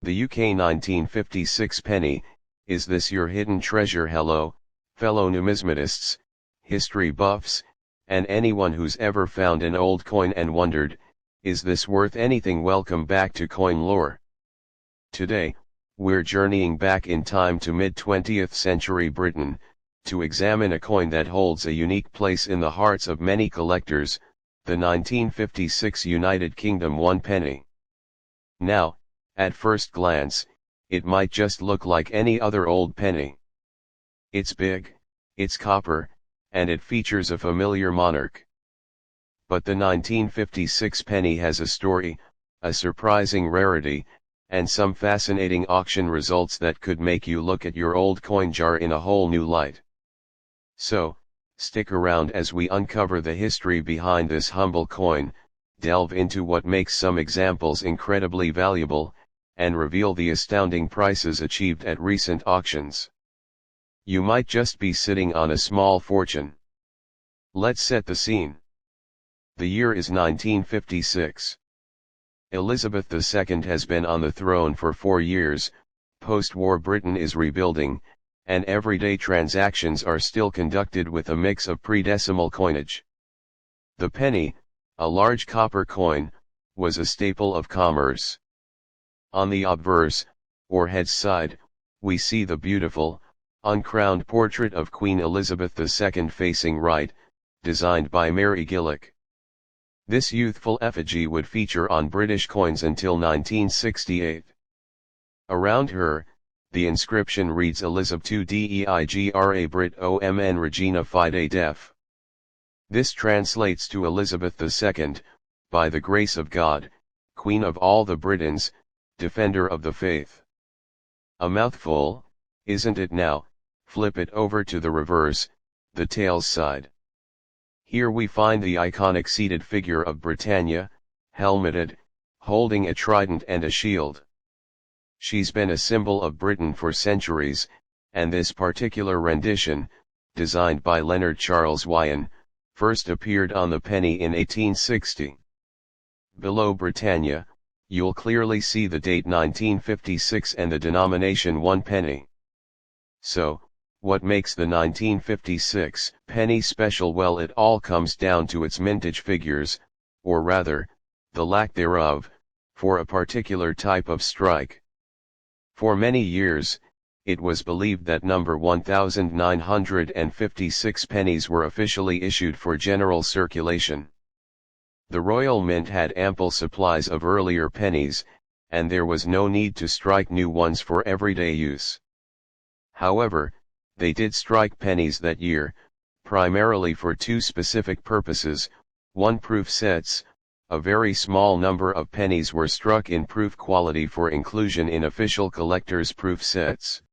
The UK 1956 penny, is this your hidden treasure? Hello, fellow numismatists, history buffs, and anyone who's ever found an old coin and wondered, is this worth anything? Welcome back to Coin Lore. Today, we're journeying back in time to mid-20th century Britain, to examine a coin that holds a unique place in the hearts of many collectors, the 1956 United Kingdom 1 penny. Now, at first glance, it might just look like any other old penny. It's big, it's copper, and it features a familiar monarch. But the 1956 penny has a story, a surprising rarity, and some fascinating auction results that could make you look at your old coin jar in a whole new light. So, stick around as we uncover the history behind this humble coin, delve into what makes some examples incredibly valuable, and reveal the astounding prices achieved at recent auctions. You might just be sitting on a small fortune. Let's set the scene. The year is 1956. Elizabeth II has been on the throne for 4 years, post-war Britain is rebuilding, and everyday transactions are still conducted with a mix of pre-decimal coinage. The penny, a large copper coin, was a staple of commerce. On the obverse, or head side, we see the beautiful, uncrowned portrait of Queen Elizabeth II facing right, designed by Mary Gillick. This youthful effigy would feature on British coins until 1968. Around her, the inscription reads Elizabeth II Deigra Brit Omn Regina Fide Def. This translates to Elizabeth II, by the grace of God, Queen of all the Britons, Defender of the Faith. A mouthful, isn't it now? Flip it over to the reverse, the tails side. Here we find the iconic seated figure of Britannia, helmeted, holding a trident and a shield. She's been a symbol of Britain for centuries, and this particular rendition, designed by Leonard Charles Wyon, first appeared on the penny in 1860. Below Britannia, you'll clearly see the date 1956 and the denomination 1 penny. So, what makes the 1956 penny special? Well, it all comes down to its mintage figures, or rather, the lack thereof, for a particular type of strike. For many years, it was believed that number 1956 pennies were officially issued for general circulation. The Royal Mint had ample supplies of earlier pennies, and there was no need to strike new ones for everyday use. However, they did strike pennies that year, primarily for 2 specific purposes: 1, proof sets. A very small number of pennies were struck in proof quality for inclusion in official collectors' proof sets.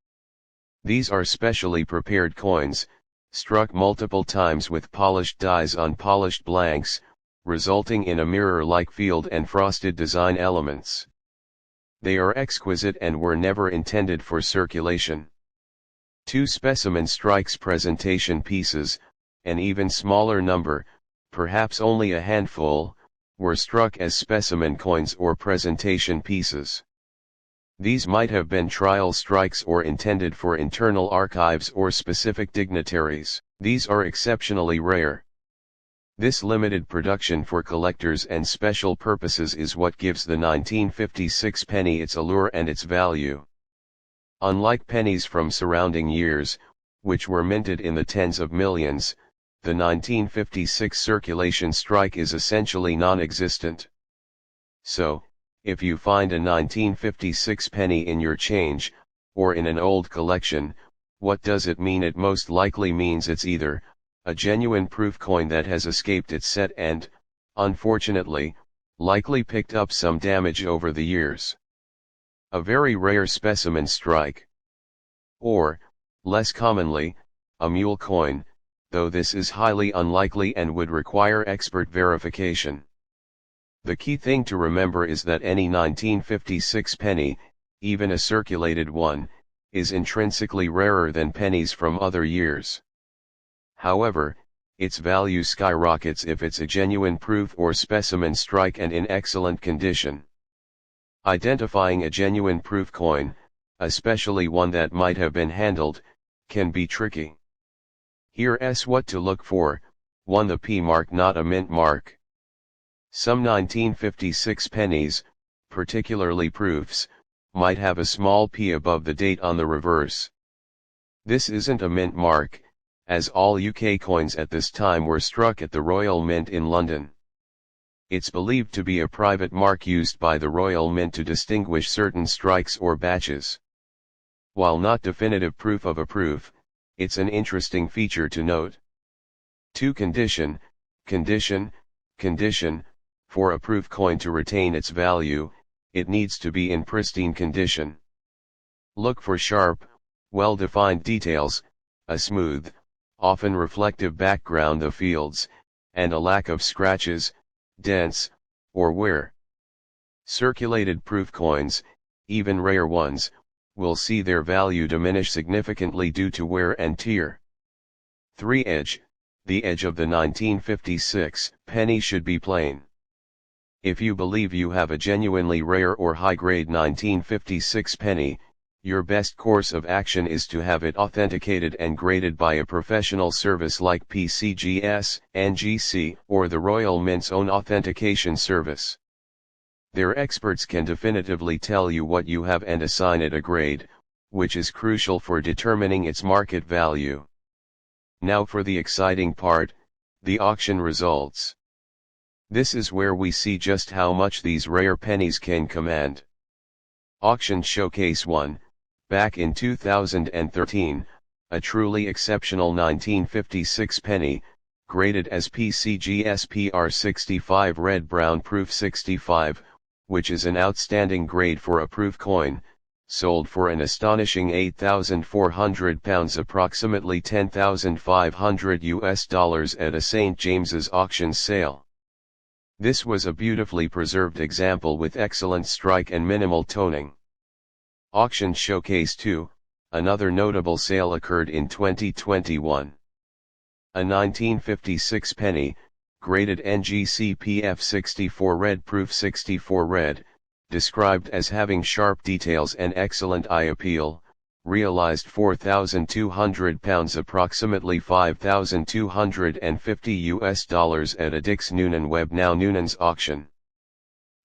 These are specially prepared coins, struck multiple times with polished dies on polished blanks, resulting in a mirror-like field and frosted design elements. They are exquisite and were never intended for circulation. 2 specimen strikes presentation pieces, an even smaller number, perhaps only a handful, were struck as specimen coins or presentation pieces. These might have been trial strikes or intended for internal archives or specific dignitaries. These are exceptionally rare. This limited production for collectors and special purposes is what gives the 1956 penny its allure and its value. Unlike pennies from surrounding years, which were minted in the tens of millions, the 1956 circulation strike is essentially non-existent. So, if you find a 1956 penny in your change, or in an old collection, what does it mean? It most likely means it's either a genuine proof coin that has escaped its set and, unfortunately, likely picked up some damage over the years. A very rare specimen strike. Or, less commonly, a mule coin, though this is highly unlikely and would require expert verification. The key thing to remember is that any 1956 penny, even a circulated one, is intrinsically rarer than pennies from other years. However, its value skyrockets if it's a genuine proof or specimen strike and in excellent condition. Identifying a genuine proof coin, especially one that might have been handled, can be tricky. Here's what to look for: 1. The P mark, not a mint mark. Some 1956 pennies, particularly proofs, might have a small p above the date on the reverse. This isn't a mint mark, as all UK coins at this time were struck at the Royal Mint in London. It's believed to be a private mark used by the Royal Mint to distinguish certain strikes or batches. While not definitive proof of a proof, it's an interesting feature to note. 2. Condition. For a proof coin to retain its value, it needs to be in pristine condition. Look for sharp, well-defined details, a smooth, often reflective background of fields, and a lack of scratches, dents, or wear. Circulated proof coins, even rare ones, will see their value diminish significantly due to wear and tear. 3. Edge. The edge of the 1956 penny should be plain. If you believe you have a genuinely rare or high-grade 1956 penny, your best course of action is to have it authenticated and graded by a professional service like PCGS, NGC, or the Royal Mint's own authentication service. Their experts can definitively tell you what you have and assign it a grade, which is crucial for determining its market value. Now for the exciting part, the auction results. This is where we see just how much these rare pennies can command. Auction Showcase 1, back in 2013, a truly exceptional 1956 penny, graded as PCGS PR65 Red Brown Proof 65, which is an outstanding grade for a proof coin, sold for an astonishing £8,400, approximately $10,500 at a St. James's auction sale. This was a beautifully preserved example with excellent strike and minimal toning. Auction Showcase 2, another notable sale occurred in 2021. A 1956 penny, graded NGC PF64 Red Proof 64 Red, described as having sharp details and excellent eye appeal, realized £4,200, approximately $5,250 at a Dix Noonan Webb now Noonan's auction.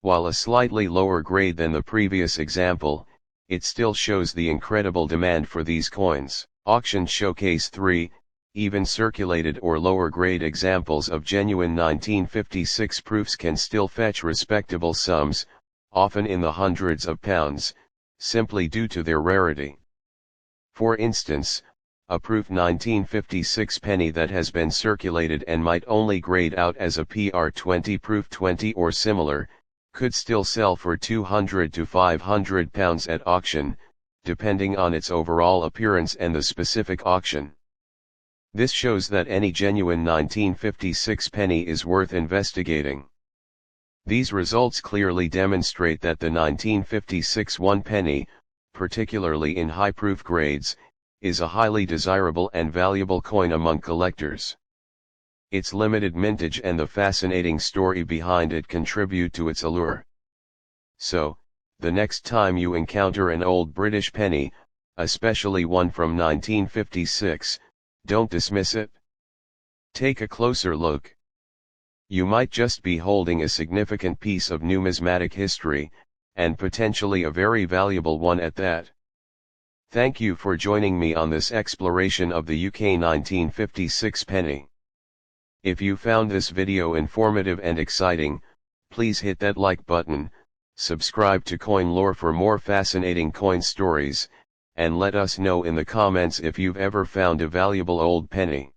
While a slightly lower grade than the previous example, it still shows the incredible demand for these coins. Auction Showcase 3, even circulated or lower grade examples of genuine 1956 proofs can still fetch respectable sums, often in the hundreds of pounds, simply due to their rarity. For instance, a proof 1956 penny that has been circulated and might only grade out as a PR20 proof 20 or similar, could still sell for £200 to £500 at auction, depending on its overall appearance and the specific auction. This shows that any genuine 1956 penny is worth investigating. These results clearly demonstrate that the 1956 one penny, particularly in high-proof grades, is a highly desirable and valuable coin among collectors. Its limited mintage and the fascinating story behind it contribute to its allure. So, the next time you encounter an old British penny, especially one from 1956, don't dismiss it. Take a closer look. You might just be holding a significant piece of numismatic history, and potentially a very valuable one at that. Thank you for joining me on this exploration of the UK 1956 penny. If you found this video informative and exciting, please hit that like button, subscribe to Coin Lore for more fascinating coin stories, and let us know in the comments if you've ever found a valuable old penny.